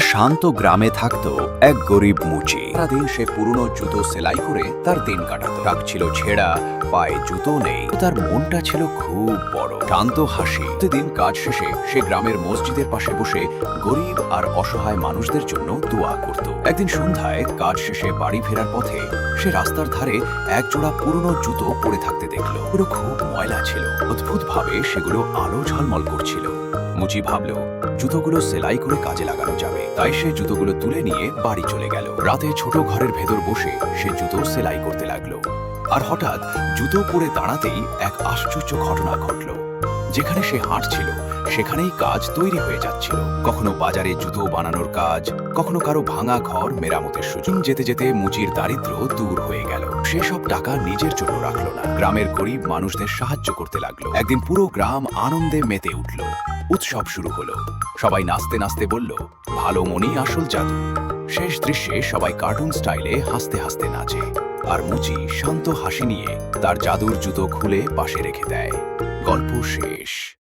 শান্ত গ্রামে থাকতো এক গরিব মুচি। সারাদিন সে পুরনো জুতো সেলাই করে তার দিন কাটাতো। টাক ছিল ছেঁড়া, পায়ে জুতো নেই, তার মনটা ছিল খুব বড়। শান্ত হাসি। প্রতিদিন কাজ শেষে সে গ্রামের মসজিদের পাশে বসে গরিব আর অসহায় মানুষদের জন্য দোয়া করত। একদিন সন্ধ্যায় কাজ শেষে বাড়ি ফেরার পথে সে রাস্তার ধারে এক জোড়া পুরনো জুতো পড়ে থাকতে দেখল। পুরো খুব ময়লা ছিল। অদ্ভুতভাবে সেগুলো আলো ঝলমল করছিল। মুচি ভাবল জুতোগুলো সেলাই করে কাজে লাগানো যাবে। তাই সে জুতোগুলো তুলে নিয়ে বাড়ি চলে গেল। রাতে ছোট ঘরের ভেতর বসে সে জুতো সেলাই করতে লাগলো। আর হঠাৎ জুতো পরে দাঁড়াতেই এক আশ্চর্য ঘটনা ঘটল। যেখানে সে হাঁটছিল সেখানেই কাজ তৈরি হয়ে যাচ্ছিল। কখনো বাজারে জুতো বানানোর কাজ, কখনো কারো ভাঙা ঘর মেরামতের সুযোগ। যেতে যেতে মুচির দারিদ্র্য দূর হয়ে গেল। সেসব টাকা নিজের জন্য রাখলো না, গ্রামের গরিব মানুষদের সাহায্য করতে লাগলো। একদিন পুরো গ্রাম আনন্দে মেতে উঠল। উৎসব শুরু হলো। সবাই নাচতে নাচতে বলল, ভালো মনই আসল জাদু। শেষ দৃশ্যে সবাই কার্টুন স্টাইলে হাসতে হাসতে নাচে। আর মুচি শান্ত হাসি নিয়ে তার জাদুর জুতো খুলে পাশে রেখে দেয়। গল্প শেষ।